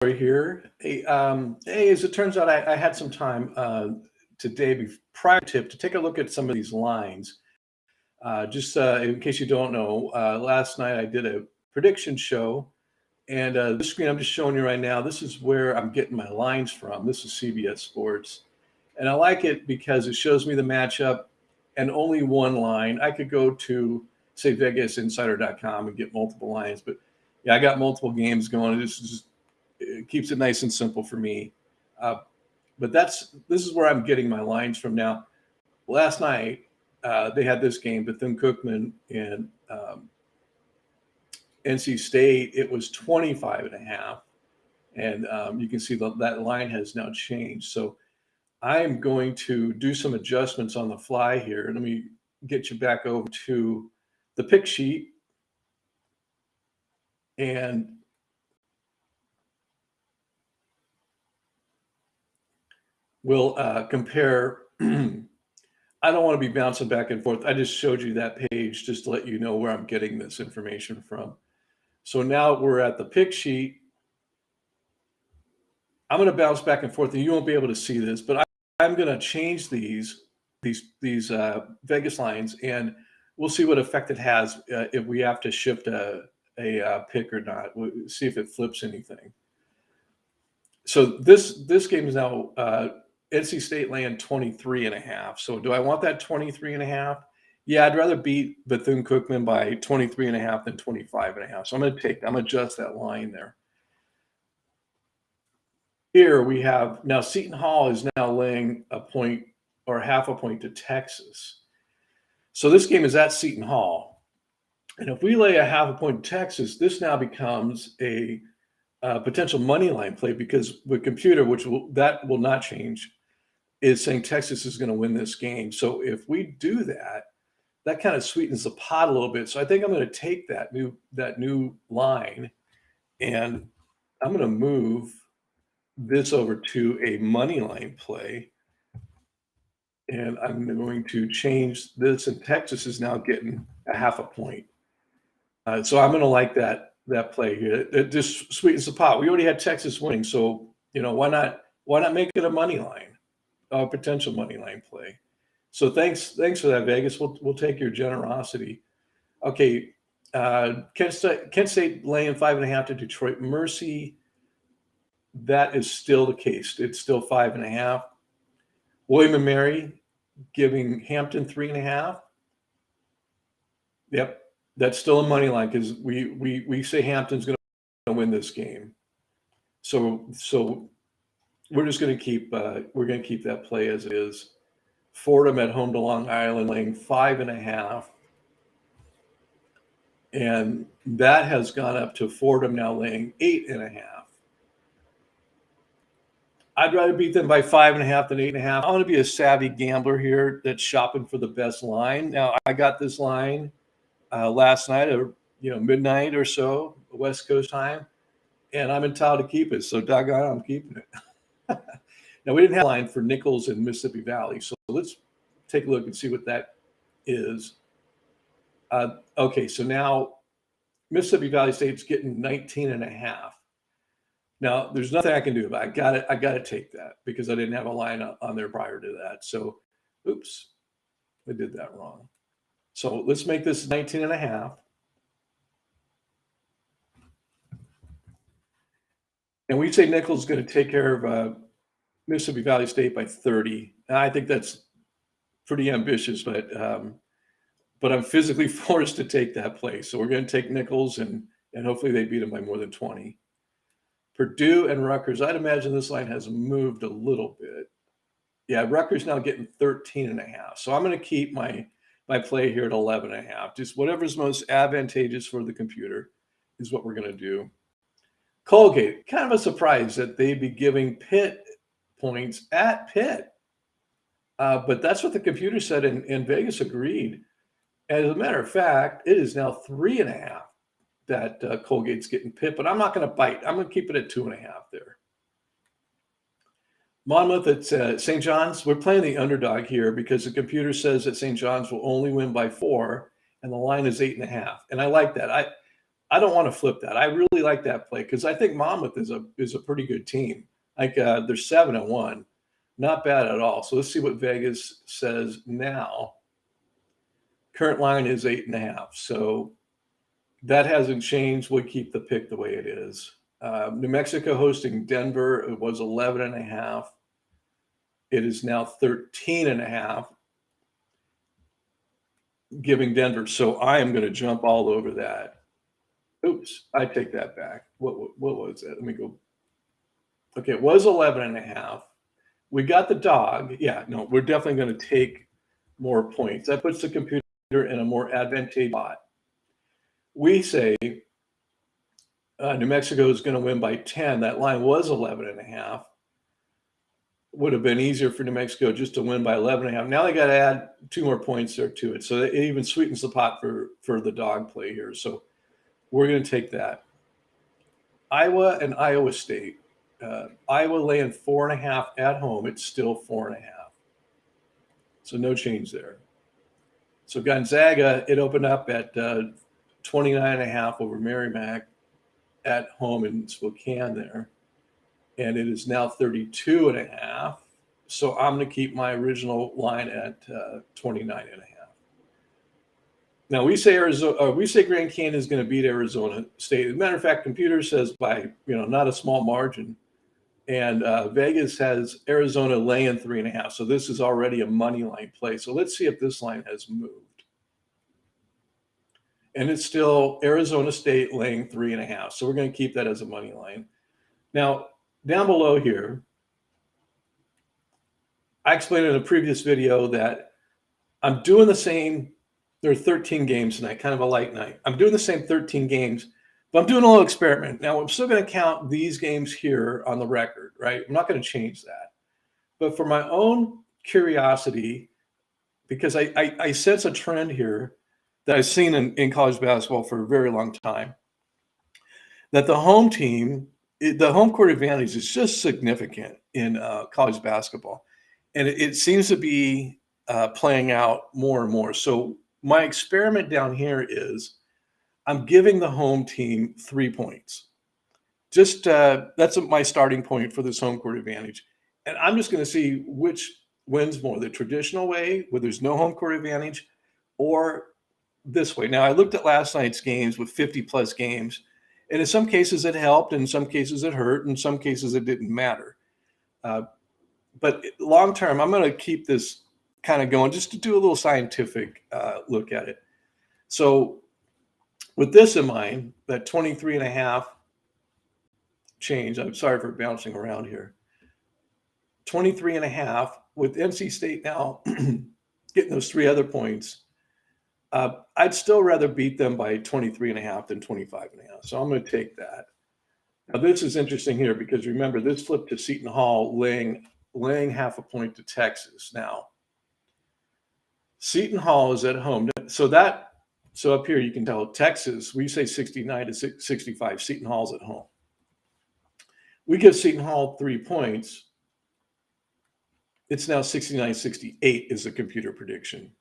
here. Hey, as it turns out, I had some time today prior to take a look at some of these lines. Just in case you don't know, last night I did a prediction show, and this screen I'm just showing you right now. This is where I'm getting my lines from. This is CBS Sports, and I like it because it shows me the matchup and only one line. I could go to say VegasInsider.com and get multiple lines, but yeah, I got multiple games going. This is just it keeps it nice and simple for me. Uh, but this is where I'm getting my lines from now. Last night they had this game, Bethune-Cookman and NC State. It was 25 and a half, and you can see that line has now changed. So I am going to do some adjustments on the fly here. Let me get you back over to the pick sheet, and we'll compare. I don't want to be bouncing back and forth. I just showed you that page just to let you know where I'm getting this information from. So now we're at the pick sheet. I'm going to bounce back and forth, and you won't be able to see this, but I'm going to change these Vegas lines, and we'll see what effect it has if we have to shift a pick or not. We'll see if it flips anything. So this game is now NC State laying 23 and a half. So do I want that 23 and a half? Yeah, I'd rather beat Bethune-Cookman by 23 and a half than 25 and a half. So I'm going to adjust that line there. Here we have now Seton Hall is now laying a point or half a point to Texas. So this game is at Seton Hall. And if we lay a half a point to Texas, this now becomes a potential money line play because the computer, that will not change, is saying Texas is going to win this game. So if we do that, that kind of sweetens the pot a little bit. So I think I'm going to take that new line, and I'm going to move this over to a money line play, and I'm going to change this. And Texas is now getting a half a point. So I'm going to like that play here. It just sweetens the pot. We already had Texas winning, so why not make it a money line, a potential money line play? So thanks for that, Vegas. We'll take your generosity. Okay, Kent State laying 5.5 to Detroit Mercy. That is still the case. It's still 5.5. William and Mary giving Hampton 3.5. Yep. That's still a money line because we say Hampton's going to win this game. So we're just going to keep that play as it is. Fordham at home to Long Island laying 5.5, and that has gone up to Fordham now laying 8.5. I'd rather beat them by 5.5 than 8.5. I want to be a savvy gambler here that's shopping for the best line. Now I got this line last night at midnight or so, West Coast time, and I'm entitled to keep it. So doggone, I'm keeping it. Now we didn't have a line for Nichols and Mississippi Valley, so let's take a look and see what that is. Okay, so now Mississippi Valley State's getting 19.5. Now there's nothing I can do about it. I got to take that because I didn't have a line on there prior to that. So, oops, I did that wrong. So let's make this 19.5. And we say Nichols is going to take care of Mississippi Valley State by 30. And I think that's pretty ambitious, but I'm physically forced to take that play. So we're going to take Nichols, and hopefully they beat them by more than 20. Purdue and Rutgers, I'd imagine this line has moved a little bit. Yeah, Rutgers now getting 13.5. So I'm going to keep my play here at 11.5. Just whatever's most advantageous for the computer is what we're going to do. Colgate, kind of a surprise that they'd be giving Pitt points at Pitt. But that's what the computer said, and Vegas agreed. As a matter of fact, it is now 3.5 that Colgate's getting Pitt, but I'm not going to bite. I'm going to keep it at 2.5 there. Monmouth at St. John's. We're playing the underdog here because the computer says that St. John's will only win by 4, and the line is 8.5. And I like that. I don't want to flip that. I really like that play because I think Monmouth is a pretty good team. Like they're 7-1, not bad at all. So let's see what Vegas says now. Current line is 8.5. So that hasn't changed. We'll keep the pick the way it is. New Mexico hosting Denver. It was 11.5. It is now 13.5, giving Denver. So I am going to jump all over that. Oops, I take that back. What was it? Let me go. Okay, it was 11.5. We got the dog. Yeah, no, we're definitely going to take more points. That puts the computer in a more advantageous spot. We say New Mexico is going to win by 10. That line was 11.5. Would have been easier for New Mexico just to win by 11.5. Now they got to add 2 more points there to it. So it even sweetens the pot for the dog play here. So we're going to take that. Iowa and Iowa State. Iowa laying 4.5 at home. It's still 4.5. So no change there. So Gonzaga, it opened up at 29.5 over Merrimack at home in Spokane there. And it is now 32.5. So I'm going to keep my original line at 29.5. Now we say Grand Canyon is going to beat Arizona State. As a matter of fact, computer says by not a small margin. And Vegas has Arizona laying 3.5. So this is already a money line play. So let's see if this line has moved. And it's still Arizona State laying 3.5. So we're going to keep that as a money line. Now, down below here, I explained in a previous video that I'm doing the same. There are 13 games tonight, kind of a light night. I'm doing the same 13 games, but I'm doing a little experiment. Now, I'm still going to count these games here on the record, right? I'm not going to change that. But for my own curiosity, because I sense a trend here that I've seen in college basketball for a very long time, that the home team, the home court advantage is just significant in college basketball. And it seems to be playing out more and more. So my experiment down here is I'm giving the home team 3 points. Just that's my starting point for this home court advantage. And I'm just going to see which wins more, the traditional way where there's no home court advantage or this way. Now, I looked at last night's games with 50-plus games, and in some cases it helped, in some cases it hurt, in some cases it didn't matter. But long term, I'm going to keep this kind of going just to do a little scientific look at it. So with this in mind, that 23.5 change, I'm sorry for bouncing around here, 23.5 with NC State now getting those 3 other points, I'd still rather beat them by 23.5 than 25.5. So I'm going to take that. Now this is interesting here because remember this flipped to Seton Hall laying 0.5 point to Texas. Now Seton Hall is at home. So up here you can tell Texas, we say 69 to 65. Seton Hall's at home. We give Seton Hall 3 points. It's now 69-68 is the computer prediction.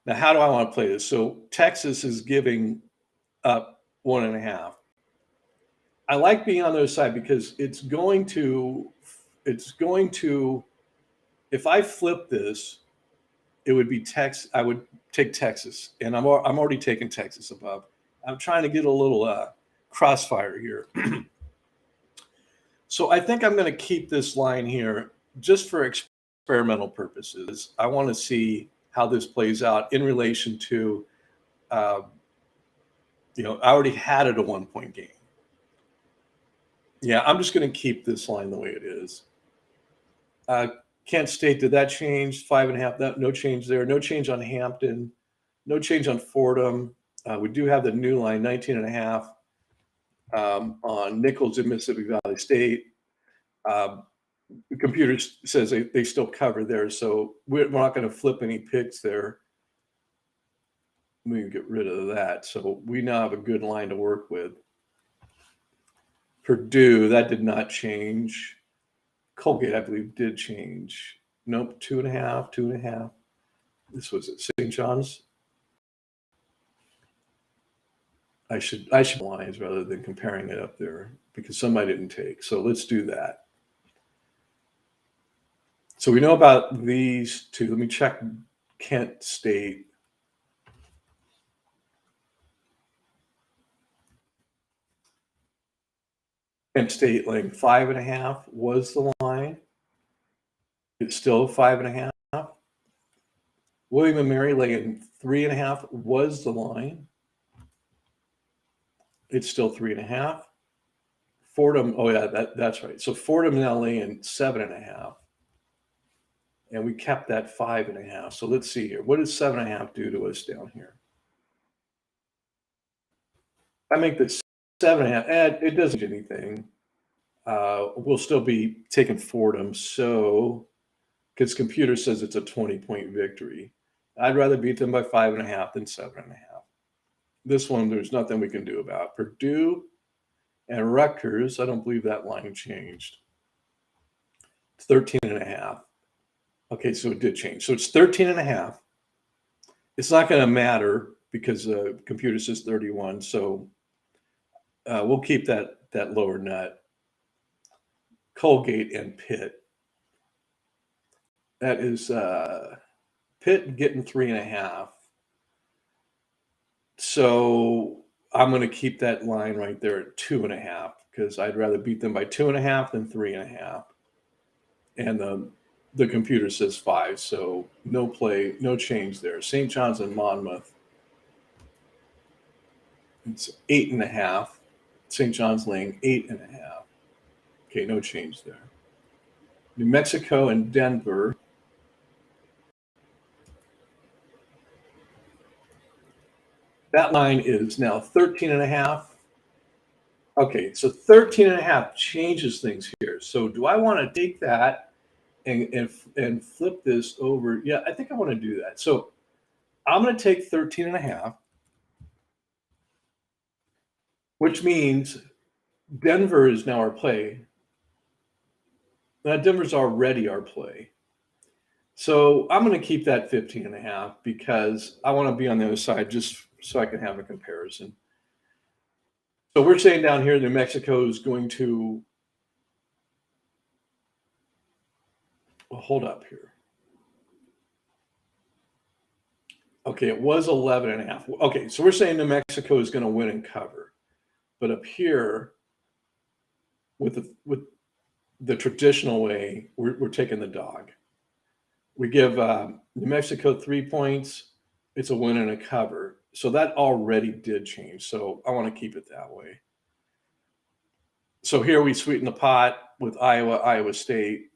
Now, how do I want to play this? So Texas is giving up 1.5. I like being on the other side because it's going to, if I flip this, it would be Texas. I would take Texas, and I'm already taking Texas above. I'm trying to get a little crossfire here. So I think I'm going to keep this line here just for experimental purposes. I want to see how this plays out in relation to, I already had it a 1-point game. Yeah, I'm just going to keep this line the way it is. Kent State, did that change? 5.5, no change there. No change on Hampton. No change on Fordham. We do have the new line, 19.5 on Nichols and Mississippi Valley State. The computer says they still cover there, so we're not going to flip any picks there. We can get rid of that. So we now have a good line to work with. Purdue, that did not change. Colgate, I believe, did change. Nope, 2.5. This was at St. John's. I should lines rather than comparing it up there because somebody didn't take. So let's do that. So we know about these two. Let me check Kent State. Kent State laying 5.5 was the line. It's still 5.5. William and Mary laying 3.5 was the line. It's still 3.5. Fordham, oh yeah, that's right. So Fordham now laying 7.5. And we kept that 5.5. So let's see here. What does 7.5 do to us down here? I make this 7.5. And it doesn't do anything. We'll still be taking Fordham. So, because computer says it's a 20-point victory, I'd rather beat them by 5.5 than 7.5. This one, there's nothing we can do about. Purdue and Rutgers, I don't believe that line changed. It's 13.5. Okay, so it did change. So it's 13.5. It's not going to matter because the computer says 31. So we'll keep that lower nut. Colgate and Pitt. That is Pitt getting 3.5. So I'm going to keep that line right there at 2.5 because I'd rather beat them by 2.5 than 3.5. And the computer says 5, so no play, no change there. St. John's and Monmouth. It's 8.5. St. John's laying 8.5. Okay, no change there. New Mexico and Denver. That line is now 13.5. Okay, so 13.5 changes things here. So do I want to take that and flip this over? Yeah, I think I want to do that. So I'm going to take 13.5, which means Denver is now our play. Now Denver's already our play. So I'm going to keep that 15.5 because I want to be on the other side just so I can have a comparison. So we're saying down here, New Mexico is going to, well, hold up here. Okay, it was 11.5. Okay, so we're saying New Mexico is going to win and cover. But up here, with the traditional way, we're taking the dog. We give New Mexico 3 points. It's a win and a cover. So that already did change. So I want to keep it that way. So here we sweeten the pot with Iowa State.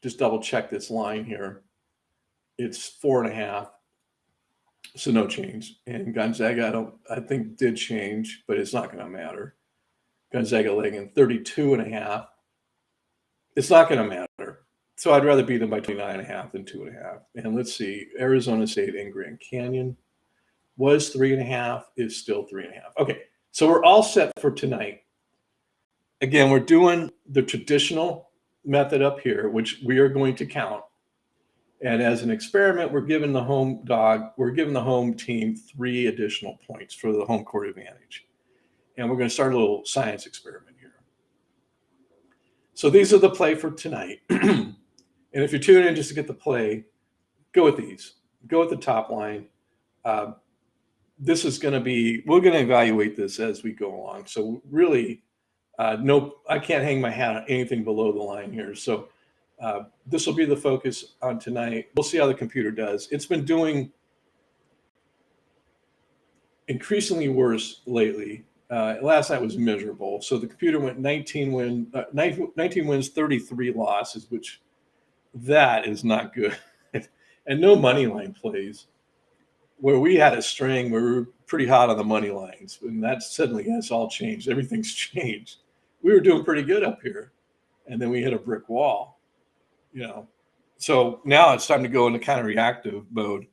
Just double check this line here. It's 4.5. So no change. And Gonzaga, I think did change, but it's not going to matter. Gonzaga laying 32.5. It's not going to matter. So I'd rather beat them by 29.5 than 2.5. And let's see, Arizona State and Grand Canyon was 3.5, is still 3.5. Okay, so we're all set for tonight. Again, we're doing the traditional method up here, which we are going to count. And as an experiment, we're giving the home team 3 additional points for the home court advantage. And we're going to start a little science experiment here. So these are the play for tonight. And if you're tuning in just to get the play, go with these. Go with the top line. This is going to be, we're going to evaluate this as we go along. So really, no, I can't hang my hat on anything below the line here. So this will be the focus on tonight. We'll see how the computer does. It's been doing increasingly worse lately. Last night was miserable. So the computer went 19 wins, 33 losses, which that is not good. And no money line plays. Where we had a string, we were pretty hot on the money lines, and that suddenly has all changed. Everything's changed. We were doing pretty good up here, and then we hit a brick wall, So now it's time to go into kind of reactive mode.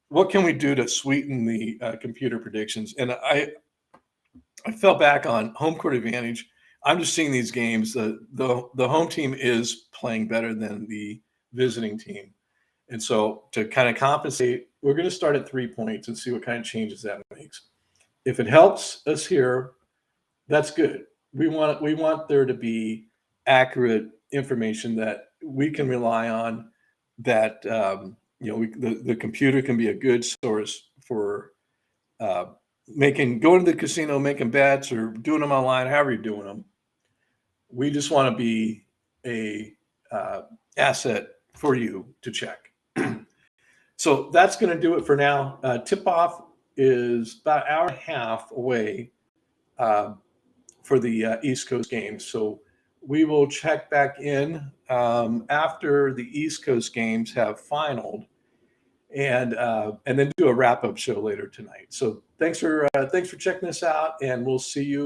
What can we do to sweeten the computer predictions? And I fell back on home court advantage. I'm just seeing these games. The home team is playing better than the visiting team. And so to kind of compensate, we're going to start at 3 points and see what kind of changes that makes. If it helps us here, that's good. We want there to be accurate information that we can rely on. That the computer can be a good source for uh, going to the casino, making bets, or doing them online, however you're doing them. We just want to be a asset for you to check. So that's going to do it for now. Tip off is about an hour and a half away uh, for the East Coast games. So we will check back in after the East Coast games have finaled, and then do a wrap up show later tonight. So thanks for checking this out, and we'll see you